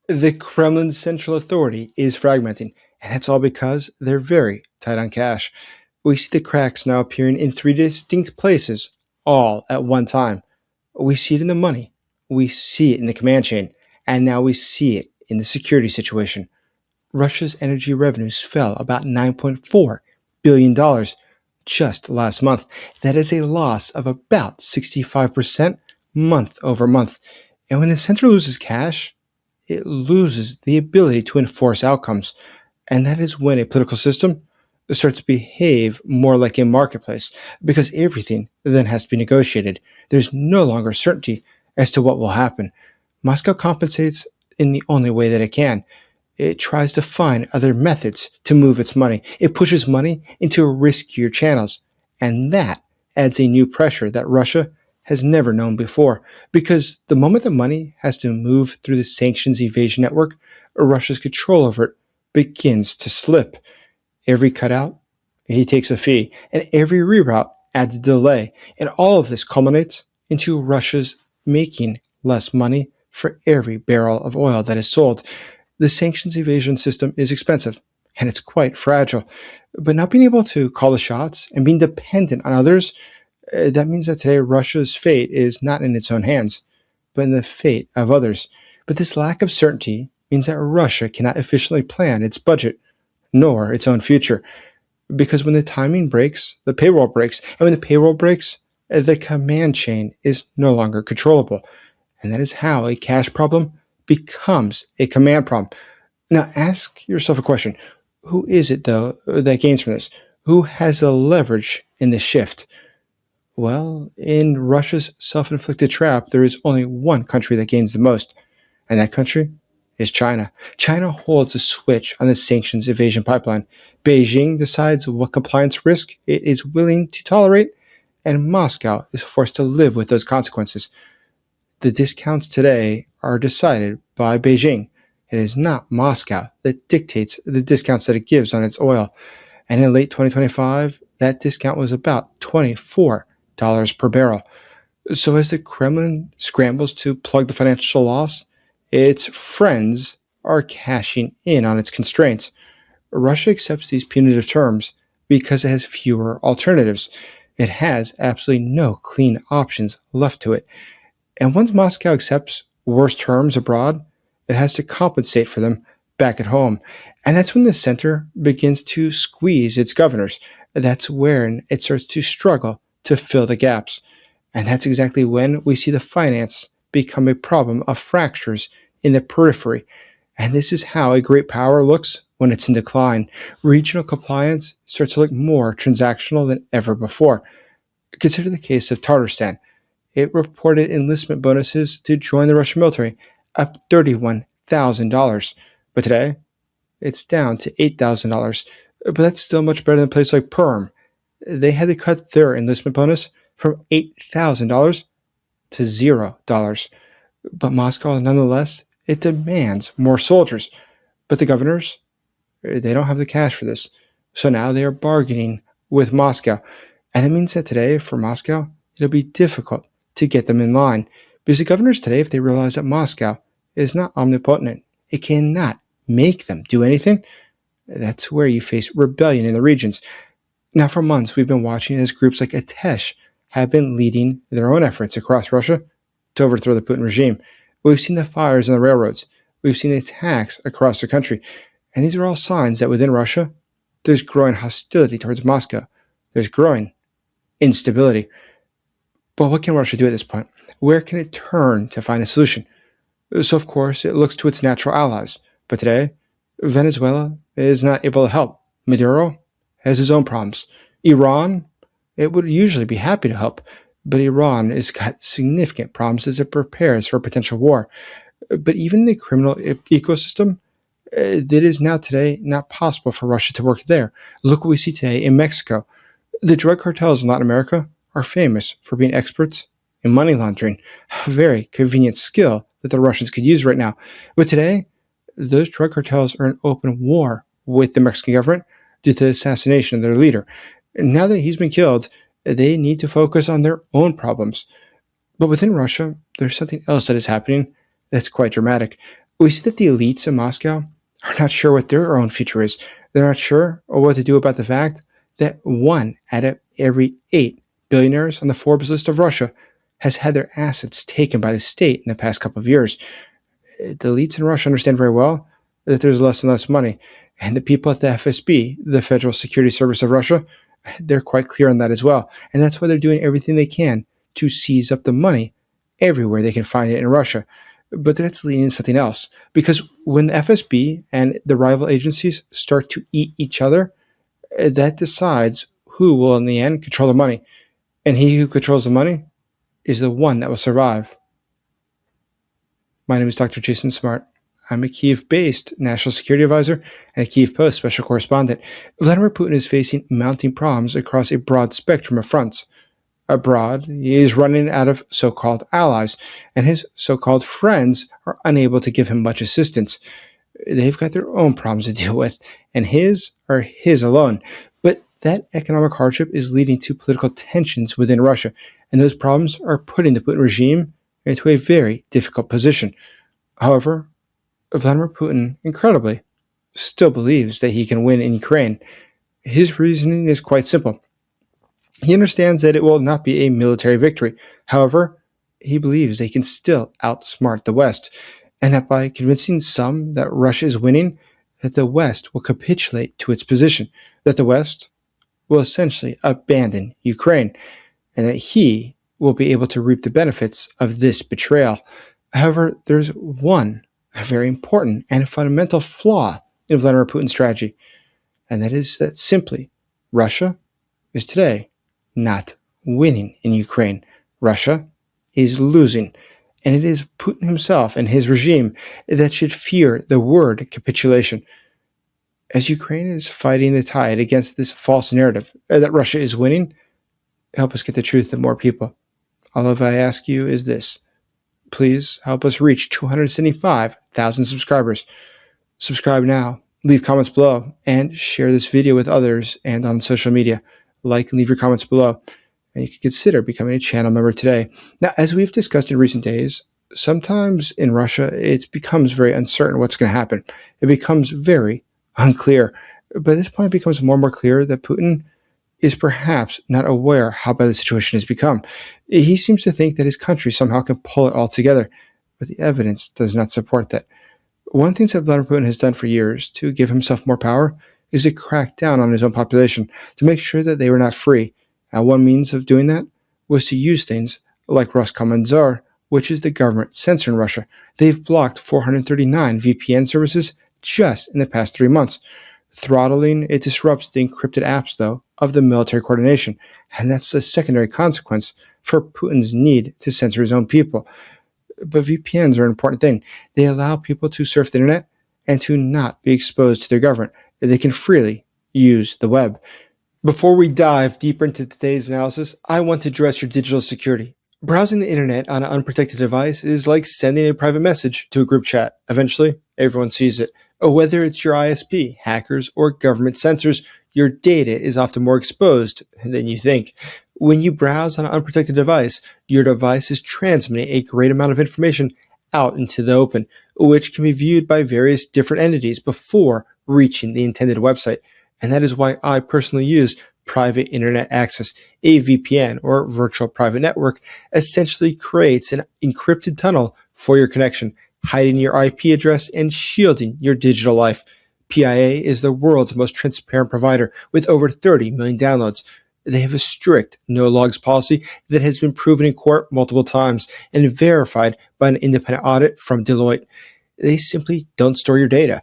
The Kremlin's central authority is fragmenting, and that's all because they're very tight on cash. We see the cracks now appearing in three distinct places, all at one time. We see it in the money, we see it in the command chain, and now we see it in the security situation. Russia's energy revenues fell about $9.4 billion dollars just last month. That is a loss of about 65% month over month. And when the center loses cash, it loses the ability to enforce outcomes. And that is when a political system starts to behave more like a marketplace because everything then has to be negotiated. There's no longer certainty as to what will happen. Moscow compensates in the only way that it can. It tries to find other methods to move its money. It pushes money into riskier channels. And that adds a new pressure that Russia has never known before. Because the moment the money has to move through the sanctions evasion network, Russia's control over it begins to slip. Every cutout, he takes a fee, and every reroute adds a delay. And all of this culminates into Russia's making less money for every barrel of oil that is sold. The sanctions evasion system is expensive and it's quite fragile. But not being able to call the shots and being dependent on others, that means that today Russia's fate is not in its own hands, but in the fate of others. But this lack of certainty means that Russia cannot efficiently plan its budget nor its own future. Because when the timing breaks, the payroll breaks. And when the payroll breaks, the command chain is no longer controllable. And that is how a cash problem becomes a command problem. Now ask yourself a question. Who is it, though, that gains from this? Who has the leverage in this shift? Well, in Russia's self inflicted trap, there is only one country that gains the most, and that country is China. China holds a switch on the sanctions evasion pipeline. Beijing decides what compliance risk it is willing to tolerate, and Moscow is forced to live with those consequences. The discounts today are decided by Beijing. It is not Moscow that dictates the discounts that it gives on its oil. And in late 2025, that discount was about $24 per barrel. So as the Kremlin scrambles to plug the financial loss, its friends are cashing in on its constraints. Russia accepts these punitive terms because it has fewer alternatives. It has absolutely no clean options left to it. And once Moscow accepts worse terms abroad, it has to compensate for them back at home. And that's when the center begins to squeeze its governors. That's when it starts to struggle to fill the gaps. And that's exactly when we see the finance become a problem of fractures in the periphery. And this is how a great power looks when it's in decline. Regional compliance starts to look more transactional than ever before. Consider the case of Tatarstan. It reported enlistment bonuses to join the Russian military of $31,000. But today, it's down to $8,000. But that's still much better than a place like Perm. They had to cut their enlistment bonus from $8,000 to $0. But Moscow, nonetheless, it demands more soldiers. But the governors, they don't have the cash for this. So now they are bargaining with Moscow. And it means that today, for Moscow, it'll be difficult to get them in line. Because the governors today, if they realize that Moscow is not omnipotent, it cannot make them do anything, that's where you face rebellion in the regions. Now, for months, we've been watching as groups like Atesh have been leading their own efforts across Russia to overthrow the Putin regime. We've seen the fires on the railroads. We've seen attacks across the country. And these are all signs that within Russia, there's growing hostility towards Moscow. There's growing instability. But what can Russia do at this point? Where can it turn to find a solution? So, of course, it looks to its natural allies. But today, Venezuela is not able to help. Maduro has his own problems. Iran, it would usually be happy to help, but Iran has got significant problems as it prepares for a potential war. But even in the criminal ecosystem, it is now today not possible for Russia to work there. Look what we see today in Mexico. The drug cartels in Latin America are famous for being experts in money laundering, a very convenient skill that the Russians could use right now. But today, those drug cartels are in open war with the Mexican government due to the assassination of their leader. And now that he's been killed, they need to focus on their own problems. But within Russia, there's something else that is happening that's quite dramatic. We see that the elites in Moscow are not sure what their own future is. They're not sure or what to do about the fact that one out of every eight billionaires on the Forbes list of Russia has had their assets taken by the state in the past couple of years. The elites in Russia understand very well that there's less and less money. And the people at the FSB, the Federal Security Service of Russia, they're quite clear on that as well. And that's why they're doing everything they can to seize up the money everywhere they can find it in Russia. But that's leading to something else. Because when the FSB and the rival agencies start to eat each other, that decides who will, in the end, control the money. And he who controls the money is the one that will survive. My name is Dr. Jason Smart. I'm a Kiev-based national security advisor and a Kiev Post special correspondent. Vladimir Putin is facing mounting problems across a broad spectrum of fronts. Abroad, he is running out of so-called allies, and his so-called friends are unable to give him much assistance. They've got their own problems to deal with, and his are his alone. But that economic hardship is leading to political tensions within Russia, and those problems are putting the Putin regime into a very difficult position. However, Vladimir Putin, incredibly, still believes that he can win in Ukraine. His reasoning is quite simple. He understands that it will not be a military victory. However, he believes they can still outsmart the West, and that by convincing some that Russia is winning, that the West will capitulate to its position, that the West will essentially abandon Ukraine, and that he will be able to reap the benefits of this betrayal. However, there's one very important and fundamental flaw in Vladimir Putin's strategy, and that is that simply Russia is today not winning in Ukraine. Russia is losing, and it is Putin himself and his regime that should fear the word capitulation. As Ukraine is fighting the tide against this false narrative that Russia is winning, help us get the truth to more people. All I ask you is this. Please help us reach 275,000 subscribers. Subscribe now, leave comments below, and share this video with others and on social media. Like and leave your comments below. And you can consider becoming a channel member today. Now, as we've discussed in recent days, sometimes in Russia, it becomes very uncertain what's going to happen. It becomes very unclear. But at this point, it becomes more and more clear that Putin is perhaps not aware how bad the situation has become. He seems to think that his country somehow can pull it all together, but the evidence does not support that. One thing that Vladimir Putin has done for years to give himself more power is to crack down on his own population to make sure that they were not free. One means of doing that was to use things like Roskomnadzor, which is the government censor in Russia. They've blocked 439 VPN services just in the past 3 months. Throttling, it disrupts the encrypted apps, though, of the military coordination, and that's a secondary consequence for Putin's need to censor his own people. But VPNs are an important thing. They allow people to surf the internet and to not be exposed to their government. They can freely use the web. Before we dive deeper into today's analysis, I want to address your digital security. Browsing the internet on an unprotected device is like sending a private message to a group chat. Eventually, everyone sees it. Whether it's your ISP, hackers, or government censors, your data is often more exposed than you think. When you browse on an unprotected device, your device is transmitting a great amount of information out into the open, which can be viewed by various different entities before reaching the intended website. And that is why I personally use private internet access. A VPN, or virtual private network, essentially creates an encrypted tunnel for your connection, hiding your IP address and shielding your digital life. PIA is the world's most transparent provider with over 30 million downloads. They have a strict no logs policy that has been proven in court multiple times and verified by an independent audit from Deloitte. They simply don't store your data.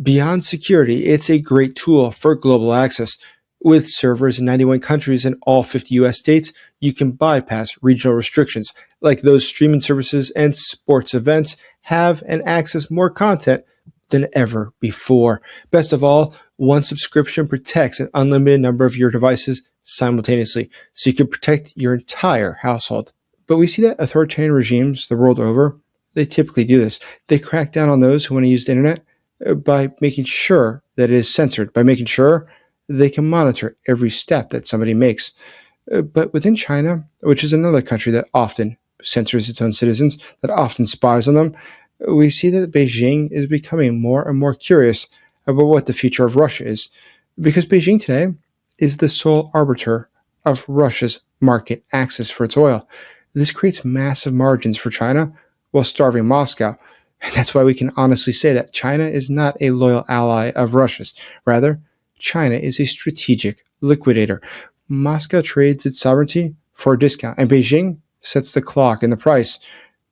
Beyond security, it's a great tool for global access. With servers in 91 countries and all 50 US states, you can bypass regional restrictions, like those streaming services and sports events have and access more content than ever before. Best of all, one subscription protects an unlimited number of your devices simultaneously, so you can protect your entire household. But we see that authoritarian regimes the world over, they typically do this. They crack down on those who want to use the internet by making sure that it is censored, by making sure they can monitor every step that somebody makes. But within China, which is another country that often censors its own citizens, that often spies on them, We see that Beijing is becoming more and more curious about what the future of Russia is, because Beijing today is the sole arbiter of Russia's market access for its oil. This creates massive margins for China while starving Moscow. And that's why we can honestly say that China is not a loyal ally of Russia's. Rather, China is a strategic liquidator. Moscow trades its sovereignty for a discount, and Beijing sets the clock and the price.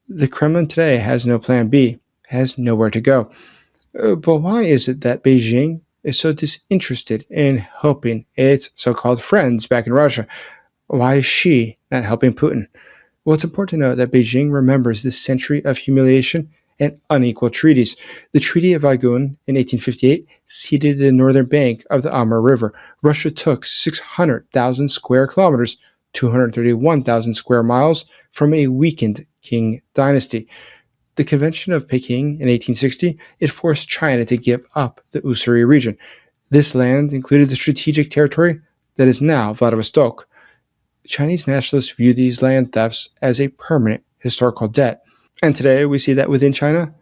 The Kremlin today has no plan B, has nowhere to go. But why is it that Beijing is so disinterested in helping its so called friends back in Russia? Why is she not helping Putin? Well, it's important to note that Beijing remembers this century of humiliation and unequal treaties. The Treaty of Aigun in 1858 ceded the northern bank of the Amur River. Russia took 600,000 square kilometers, 231,000 square miles from a weakened Qing dynasty. The Convention of Peking in 1860, it forced China to give up the Ussuri region. This land included the strategic territory that is now Vladivostok. Chinese nationalists view these land thefts as a permanent historical debt. And today we see that within China,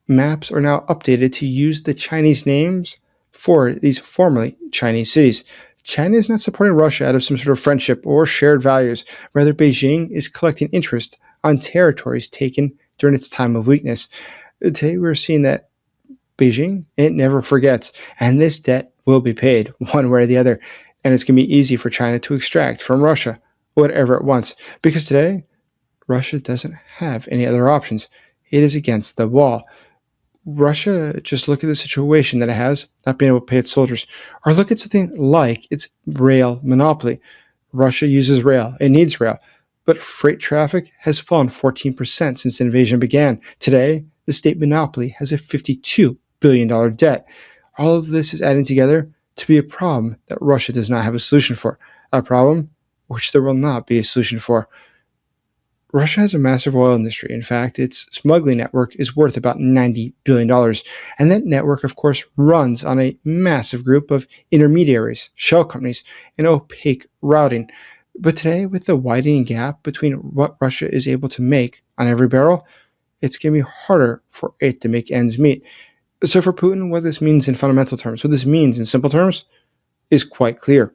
maps are now updated to use the Chinese names for these formerly Chinese cities. China is not supporting Russia out of some sort of friendship or shared values. Rather, Beijing is collecting interest on territories taken during its time of weakness. Today we're seeing that Beijing, it never forgets, and this debt will be paid one way or the other. And it's going to be easy for China to extract from Russia whatever it wants, because today Russia doesn't have any other options. It is against the wall. Russia, just look at the situation that it has, not being able to pay its soldiers, or look at something like its rail monopoly. Russia uses rail, it needs rail, but freight traffic has fallen 14% since the invasion began. Today, the state monopoly has a $52 billion debt. All of this is adding together to be a problem that Russia does not have a solution for, a problem which there will not be a solution for. Russia has a massive oil industry. In fact, its smuggling network is worth about $90 billion. And that network, of course, runs on a massive group of intermediaries, shell companies, and opaque routing. But today, with the widening gap between what Russia is able to make on every barrel, it's going to be harder for it to make ends meet. So for Putin, what this means in fundamental terms, what this means in simple terms, is quite clear.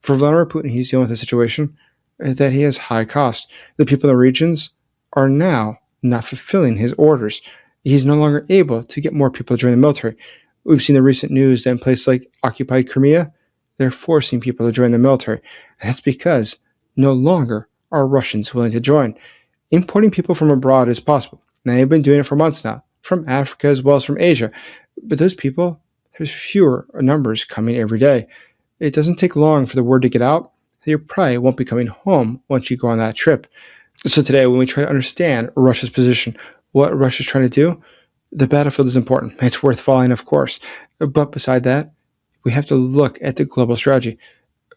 For Vladimir Putin, he's dealing with a situation that he has high cost. The people in the regions are now not fulfilling his orders. He's no longer able to get more people to join the military. We've seen the recent news that in places like occupied Crimea, they're forcing people to join the military. And that's because no longer are Russians willing to join. Importing people from abroad is possible. Now, they've been doing it for months now, from Africa as well as from Asia. But those people, there's fewer numbers coming every day. It doesn't take long for the word to get out. You probably won't be coming home once you go on that trip. So today, when we try to understand Russia's position, what Russia's trying to do, the battlefield is important. It's worth following, of course. But beside that, we have to look at the global strategy.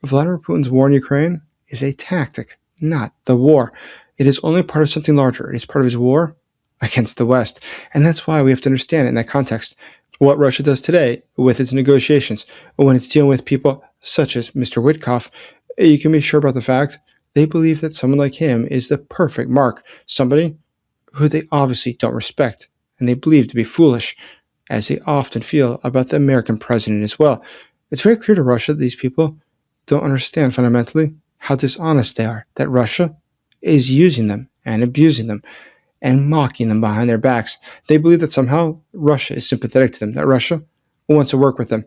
Vladimir Putin's war in Ukraine is a tactic, not the war. It is only part of something larger. It is part of his war against the West. And that's why we have to understand in that context what Russia does today with its negotiations, when it's dealing with people such as Mr. Witkoff. You can be sure about the fact they believe that someone like him is the perfect mark, somebody who they obviously don't respect and they believe to be foolish, as they often feel about the American president as well. It's very clear to Russia that these people don't understand fundamentally how dishonest they are, that Russia is using them and abusing them and mocking them behind their backs. They believe that somehow Russia is sympathetic to them, that Russia wants to work with them,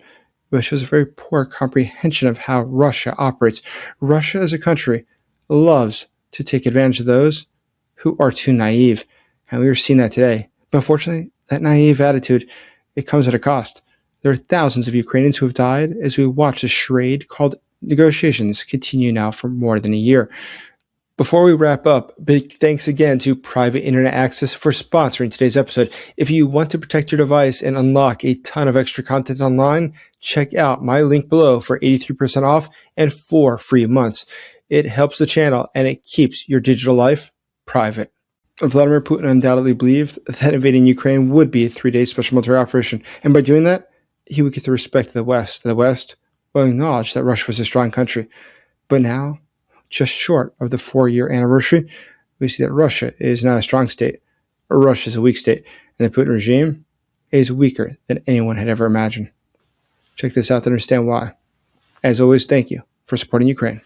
which shows a very poor comprehension of how Russia operates. Russia as a country loves to take advantage of those who are too naive, and we are seeing that today. But unfortunately, that naive attitude, it comes at a cost. There are thousands of Ukrainians who have died as we watch the charade called negotiations continue now for more than a year. Before we wrap up, big thanks again to Private Internet Access for sponsoring today's episode. If you want to protect your device and unlock a ton of extra content online, check out my link below for 83% off and 4 free months. It helps the channel and it keeps your digital life private. Vladimir Putin undoubtedly believed that invading Ukraine would be a 3-day special military operation, and by doing that, he would get the respect of the West. The West will acknowledge that Russia was a strong country. But now, just short of the 4-year anniversary, we see that Russia is not a strong state. Russia is a weak state, and the Putin regime is weaker than anyone had ever imagined. Check this out to understand why. As always, thank you for supporting Ukraine.